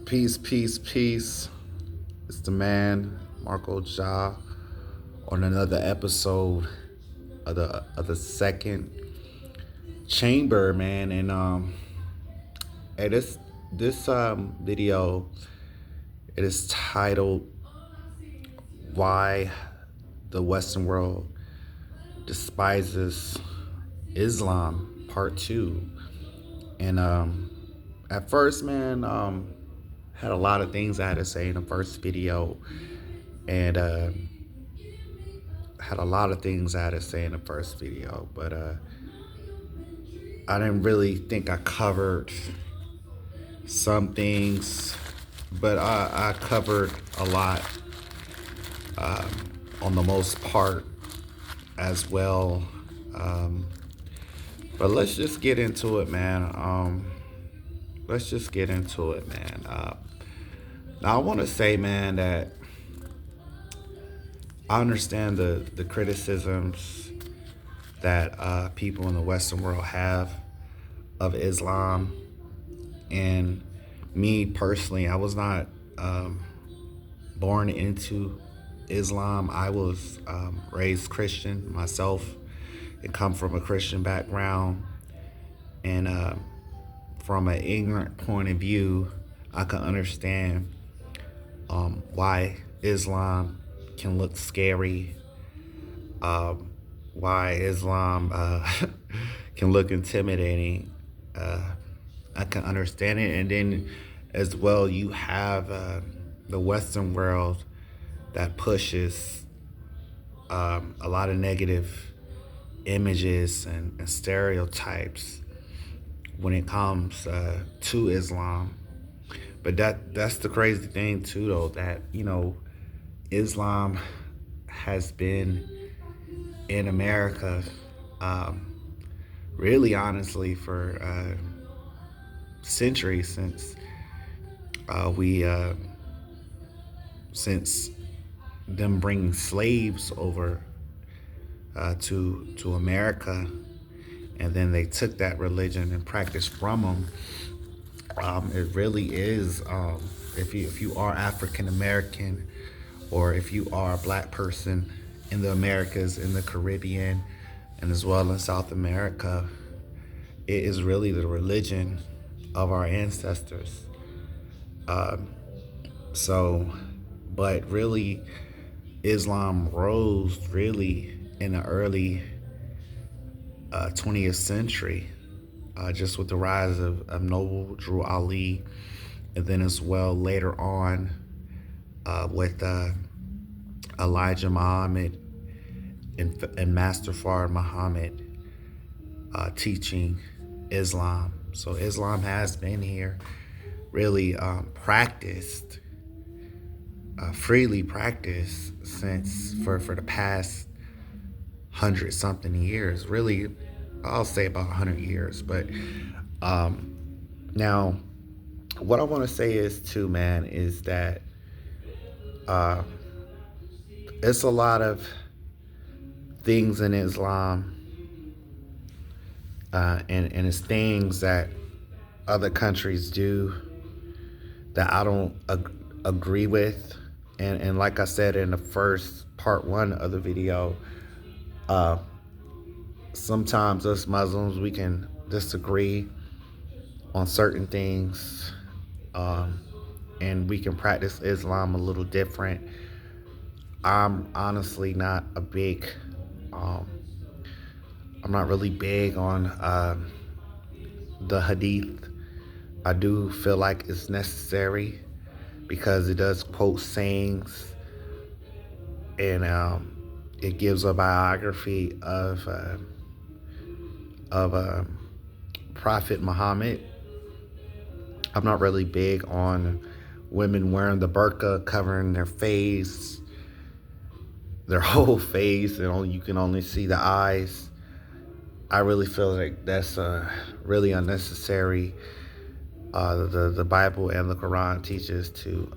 Peace, peace, peace. It's the man, marcojah, on another episode of the second chamber, man. And hey, this video, it is titled "Why the Western World Despises Islam," Part Two. And at first, man, had a lot of things I had to say in the first video, and had a lot of things I had to say in the first video, but I didn't really think I covered some things, but I covered a lot on the most part as well. But let's just get into it, man. Let's just get into it, man. Now I want to say, man, that I understand the criticisms that people in the Western world have of Islam. And me personally, I was not born into Islam. I was raised Christian myself and come from a Christian background. And from an ignorant point of view, I can understand why Islam can look scary, why Islam can look intimidating. I can understand it. And then as well, you have the Western world that pushes a lot of negative images and stereotypes when it comes to Islam. But that's the crazy thing too, though, that, Islam has been in America really honestly for centuries, since them bringing slaves over to America, and then they took that religion and practiced from them. It really is, if you are African American, or if you are a black person in the Americas, in the Caribbean, and as well in South America, it is really the religion of our ancestors. But really, Islam rose really in the early 20th century, just with the rise of Noble Drew Ali, and then as well later on with Elijah Muhammad and Master Fard Muhammad teaching Islam. So Islam has been here, really freely practiced since for the past 100-something years. Really, I'll say about 100 years. But now, what I want to say is too, man, is that it's a lot of things in Islam, and it's things that other countries do that I don't agree with. And like I said in the first part one of the video, sometimes us Muslims, we can disagree on certain things, and we can practice Islam a little different. I'm honestly not I'm not really big on the hadith. I do feel like it's necessary because it does quote sayings, and it gives a biography of Prophet Muhammad. I'm not really big on women wearing the burqa, covering their face, their whole face, and you can only see the eyes. I really feel like that's really unnecessary. The Bible and the Quran teaches to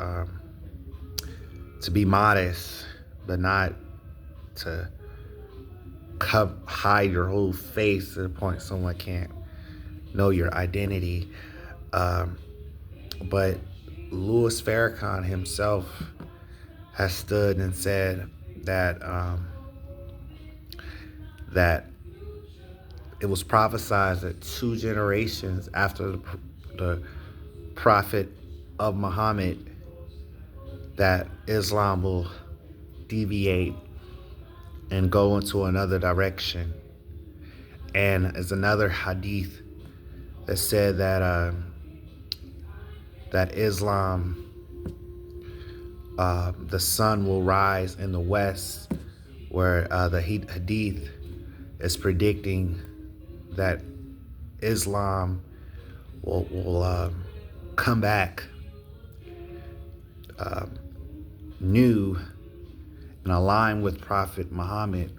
be modest, but not to hide your whole face to the point someone can't know your identity. But Louis Farrakhan himself has stood and said that that it was prophesied that 2 generations after the prophet of Muhammad that Islam will deviate and go into another direction. And there's another hadith that said that that Islam, the sun will rise in the west, where the hadith is predicting that Islam will come back new and align with Prophet Muhammad,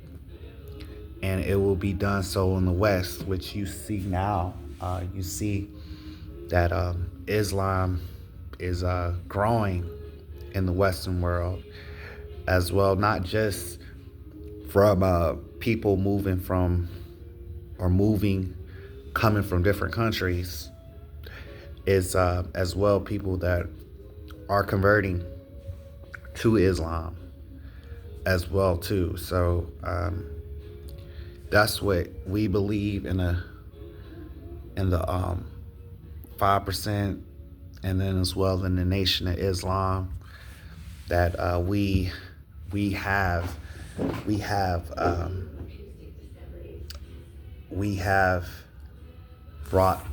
and it will be done so in the West, which you see now. You see that Islam is growing in the Western world as well, not just from people moving coming from different countries. Is as well people that are converting to Islam as well too. So that's what we believe in the 5%, and then as well in the Nation of Islam, that we have brought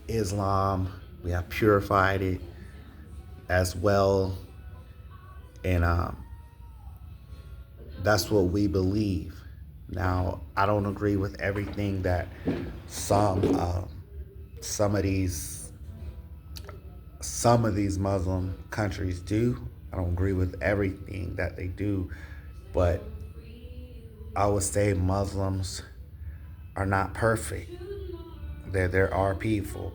Islam, we have purified it as well, and that's what we believe. Now, I don't agree with everything that some of these Muslim countries do. I don't agree with everything that they do, but I would say Muslims are not perfect. There are people.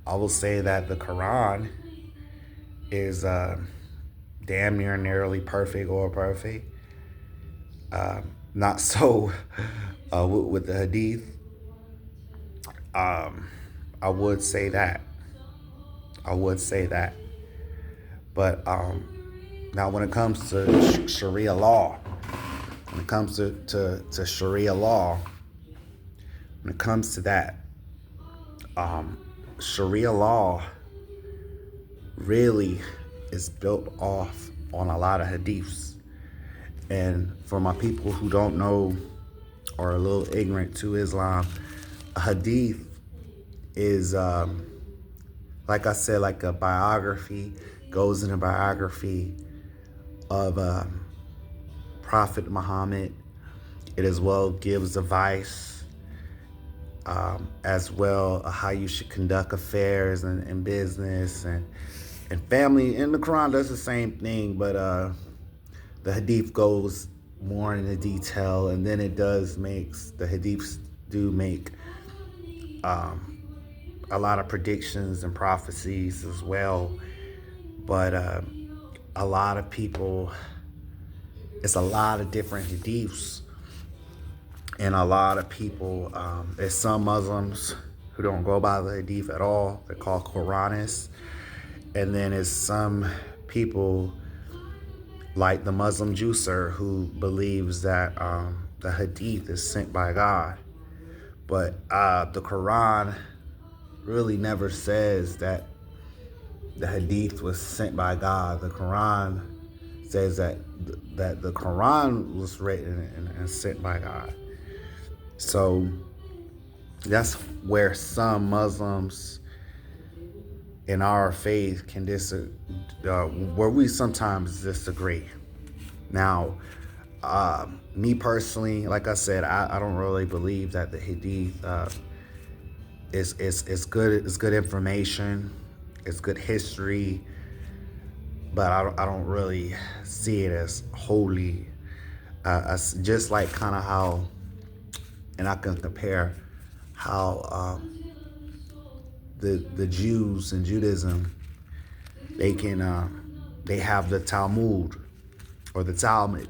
I will say that the Quran is damn near nearly perfect or perfect. Not so with the Hadith. I would say that. But now when it comes to Sharia law, when it comes to Sharia law, when it comes to that, Sharia law really is built off on a lot of hadiths. And for my people who don't know or are a little ignorant to Islam, a hadith is, like I said, like a biography, goes in a biography of Prophet Muhammad. It as well gives advice, as well how you should conduct affairs and business and family. And the Quran does the same thing, but the hadith goes more into detail, and then the hadiths do make a lot of predictions and prophecies as well. But a lot of people, it's a lot of different hadiths, and a lot of people, there's some Muslims who don't go by the hadith at all. They're called Quranists. And then there's some people like the Muslim juicer who believes that the hadith is sent by God. But the Quran really never says that the hadith was sent by God. The Quran says that the Quran was written and sent by God. So that's where some Muslims in our faith can where we sometimes disagree. Now, me personally, like I said, I don't really believe that the hadith is good. It's good information. It's good history, but I don't really see it as holy. Just like kind of how, and I can compare how the Jews in Judaism, they have the Talmud or the Talmud,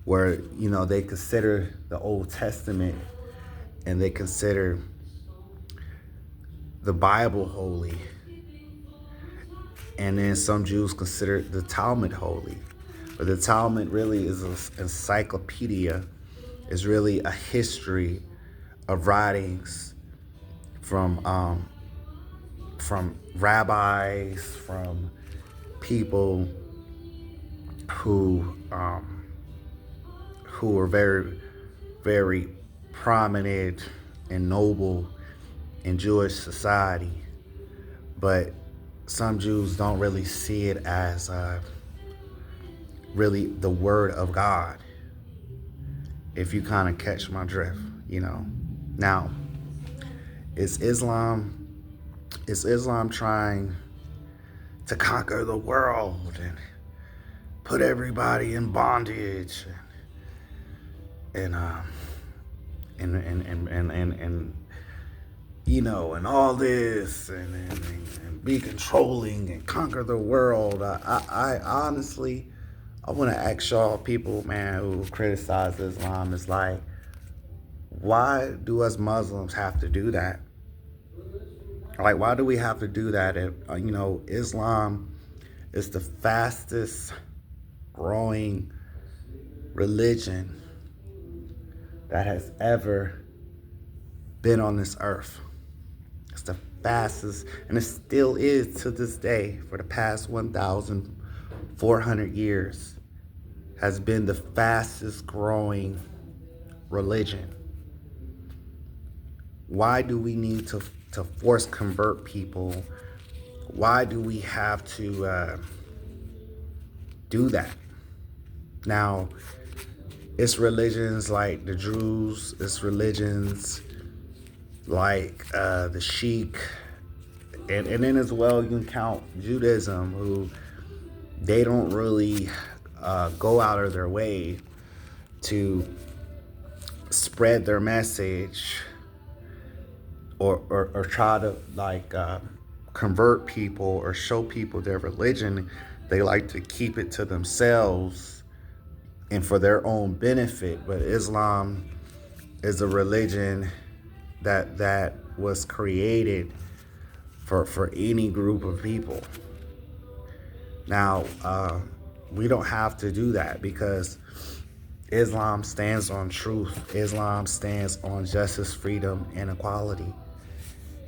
where they consider the Old Testament and they consider the Bible holy, And then some Jews consider the Talmud holy. But the Talmud really is an encyclopedia. It's really a history of writings from rabbis, from people who were very, very prominent and noble in Jewish society. But some Jews don't really see it as really the word of God, if you kind of catch my drift, you know. Now, is Islam trying to conquer the world and put everybody in bondage and you know, and all this and be controlling and conquer the world? I honestly, I want to ask y'all people, man, who criticize Islam, is like, why do us Muslims have to do that? Like, why do we have to do that if, you know, Islam is the fastest growing religion that has ever been on this earth? It's the fastest, and it still is to this day, for the past 1,400 years, has been the fastest growing religion. Why do we need to force convert people? Why do we have to do that? Now, it's religions like the Druze, it's religions like the Sheik, and then as well you can count Judaism, who they don't really go out of their way to spread their message or try to like convert people or show people their religion. They like to keep it to themselves and for their own benefit. But Islam is a religion that was created for any group of people. Now, we don't have to do that, because Islam stands on truth. Islam stands on justice, freedom, and equality.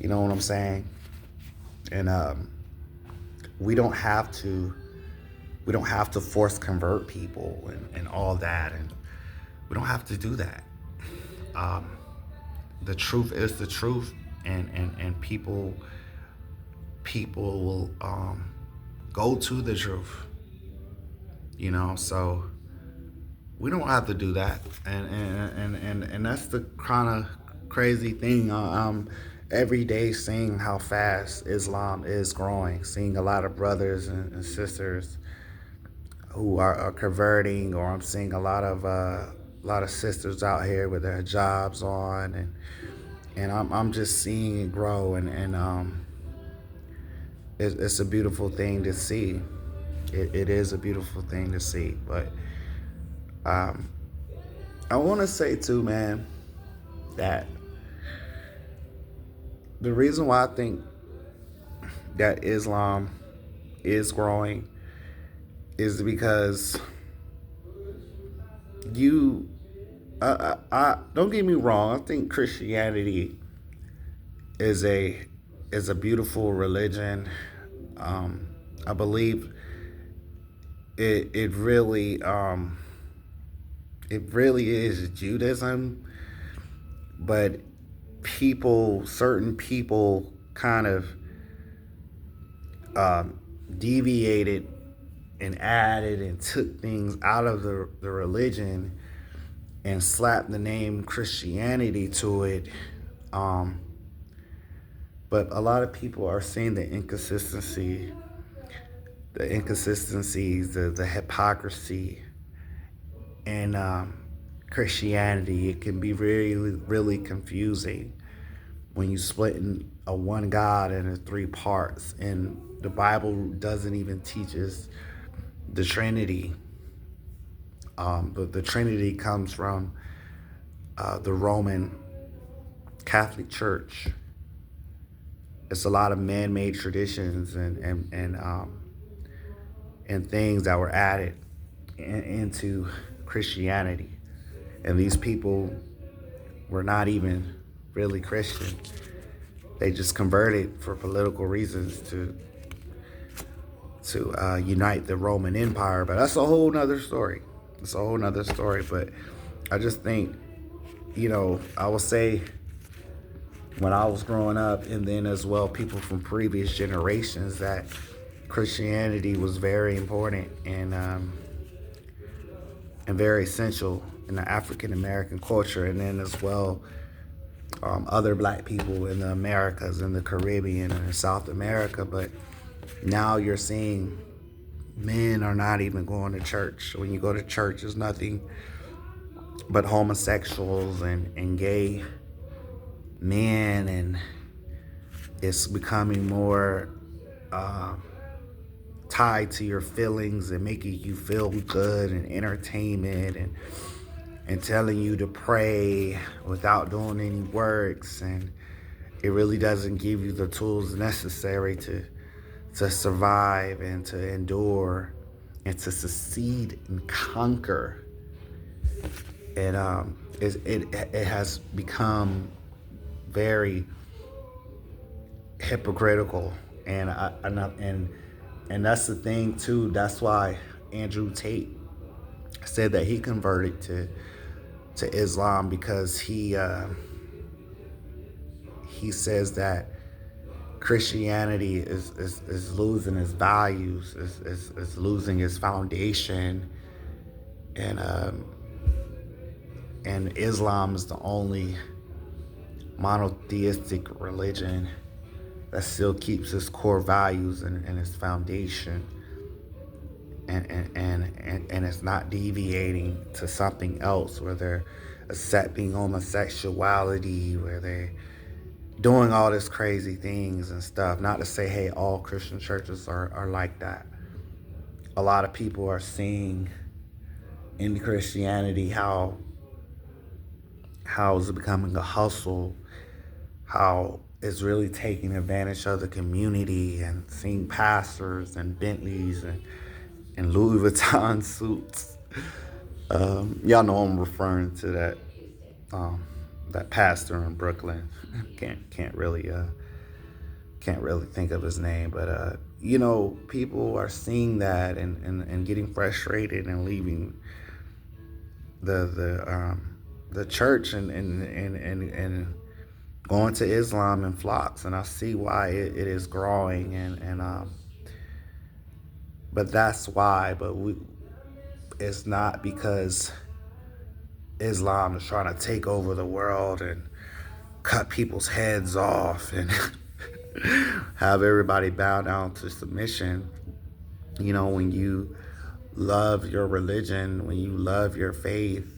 You know what I'm saying? And we don't have to force convert people and all that, and we don't have to do that. The truth is the truth, and people will go to the truth. You know, so we don't have to do that, and that's the kind of crazy thing. Every day seeing how fast Islam is growing, seeing a lot of brothers and sisters who are converting, or I'm seeing a lot of sisters out here with their hijabs on, and I'm just seeing it grow, and it's a beautiful thing to see. It is a beautiful thing to see, but I want to say too, man, that the reason why I think that Islam is growing is because I don't get me wrong. I think Christianity is a beautiful religion. I believe it really is Judaism, but certain people kind of deviated and added and took things out of the religion and slapped the name Christianity to it. But a lot of people are seeing the inconsistencies, the hypocrisy in Christianity. It can be really, really confusing when you split in a one God into three parts, and the Bible doesn't even teach us the Trinity. But the Trinity comes from the Roman Catholic Church. it's a lot of man-made traditions and things that were added into Christianity, and these people were not even really Christian. They just converted for political reasons to unite the Roman Empire. But that's a whole nother story. It's a whole nother story. But I just think, I would say when I was growing up, and then as well people from previous generations, that Christianity was very important and very essential in the African American culture, and then as well other black people in the Americas, in the Caribbean, and in South America. But now you're seeing men are not even going to church. When you go to church, there's nothing but homosexuals and gay men, and it's becoming more tied to your feelings and making you feel good and entertainment and telling you to pray without doing any works, and it really doesn't give you the tools necessary to survive and to endure and to succeed and conquer. And it has become very hypocritical, and that's the thing too. That's why Andrew Tate said that he converted to Islam, because he says that Christianity is losing its values, is losing its foundation, and Islam is the only monotheistic religion that still keeps its core values and its foundation, and it's not deviating to something else where they're accepting homosexuality, where they're doing all this crazy things and stuff. Not to say, hey, all Christian churches are like that. A lot of people are seeing in Christianity how it's becoming a hustle, how it's really taking advantage of the community, and seeing pastors and Bentleys and Louis Vuitton suits. Y'all know I'm referring to that pastor in Brooklyn. Can't really think of his name, but people are seeing that and getting frustrated and leaving the church and going to Islam in flocks, and I see why it is growing, but that's why. But it's not because Islam is trying to take over the world and cut people's heads off and have everybody bow down to submission. When you love your religion, when you love your faith,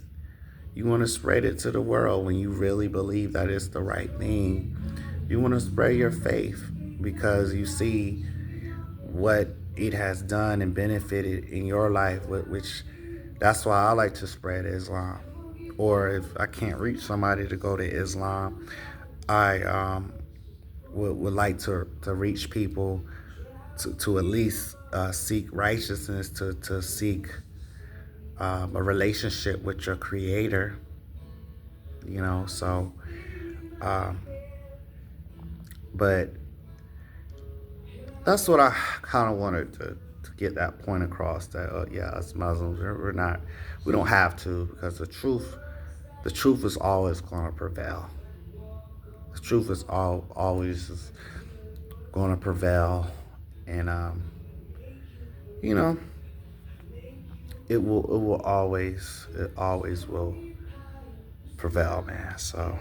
you want to spread it to the world. When you really believe that it's the right thing, you want to spread your faith because you see what it has done and benefited in your life, which that's why I like to spread Islam. Or if I can't reach somebody to go to Islam, I would like to reach people to at least seek righteousness, to seek a relationship with your creator, so but that's what I kind of wanted to get that point across, that us Muslims, we don't have to, because the truth is always going to prevail. The truth is always going to prevail, and it always will prevail, man. So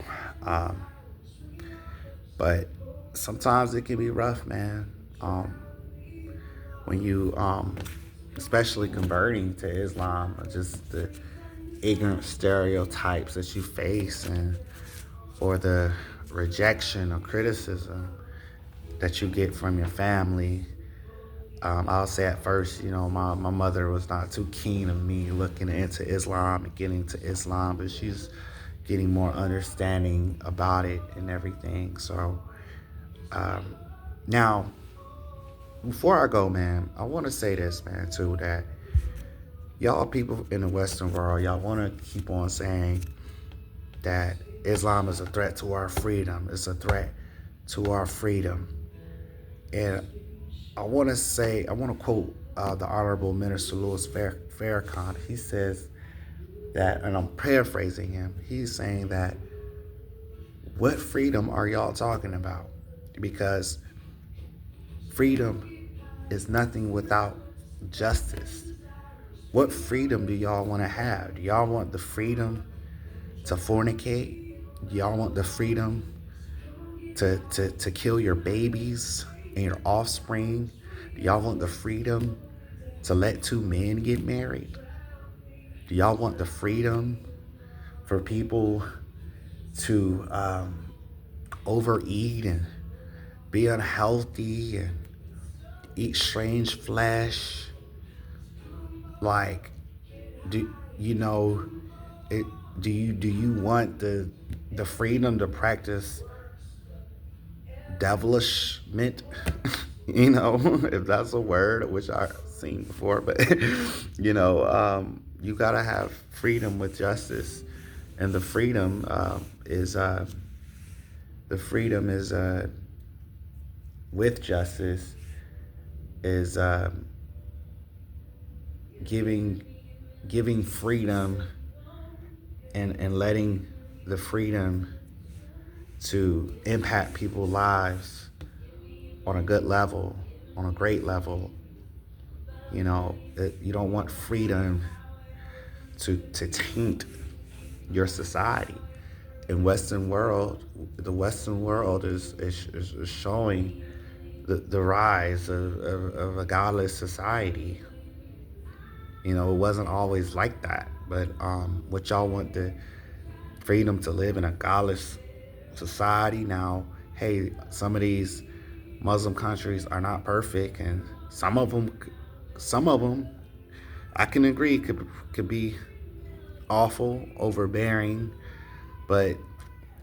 but sometimes it can be rough, man, when you especially converting to Islam, or just the ignorant stereotypes that you face, or the rejection or criticism that you get from your family. I'll say at first, my mother was not too keen of me looking into Islam and getting to Islam, but she's getting more understanding about it and everything. So Now, before I go, man, I want to say this, man, too, that y'all people in the Western world, y'all want to keep on saying that Islam is a threat to our freedom. It's a threat to our freedom. And I want to quote the Honorable Minister Louis Farrakhan. He says that, and I'm paraphrasing him, he's saying that, what freedom are y'all talking about? Because freedom is nothing without justice. What freedom do y'all want to have? Do y'all want the freedom to fornicate? Do y'all want the freedom to kill your babies and your offspring? Do y'all want the freedom to let two men get married? Do y'all want the freedom for people to overeat and be unhealthy and eat strange flesh? Like, do you know it? Do you want the freedom to practice devilishment? If that's a word, which I've seen before, but you gotta have freedom with justice, and the freedom is with justice is giving freedom and letting the freedom to impact people's lives on a good level, on a great level. You don't want freedom to taint your society. The Western world is showing the rise of a godless society. It wasn't always like that, but what y'all want, the freedom to live in a godless society. Now, hey, some of these Muslim countries are not perfect, and some of them, I can agree, could be awful, overbearing, but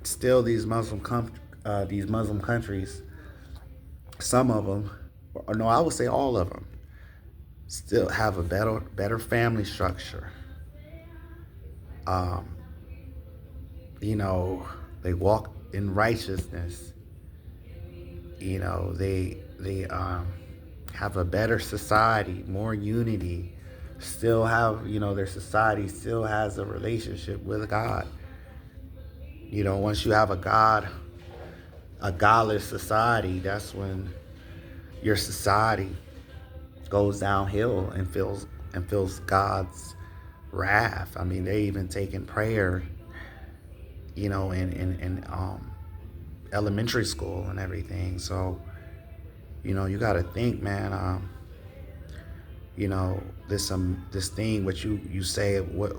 still, these Muslim countries, some of them, or no, I would say all of them, still have a better family structure. Um, they walk in righteousness. They have a better society, more unity. Still have, their society still has a relationship with God. Once you have a godless society, that's when your society goes downhill and feels God's wrath. I mean, they even taking prayer, in elementary school and everything. So, you got to think, man. This thing what you say, what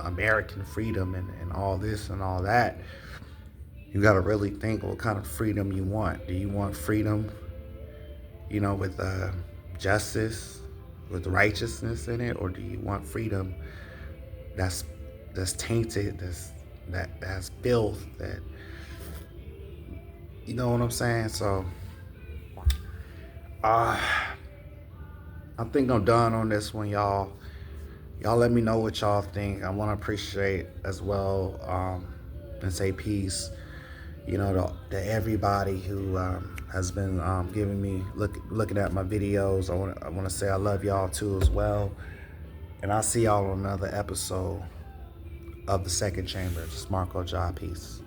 American freedom and all this and all that. You got to really think what kind of freedom you want. Do you want freedom, with justice, with righteousness in it, or do you want freedom that's tainted, that's filth, that, you know what I'm saying? So, I think I'm done on this one, y'all. Y'all let me know what y'all think. I want to appreciate as well, and say peace, to everybody who has been giving me looking at my videos. I want to say I love y'all too as well, and I'll see y'all on another episode of the Second Chamber. Just Marco Jah, peace.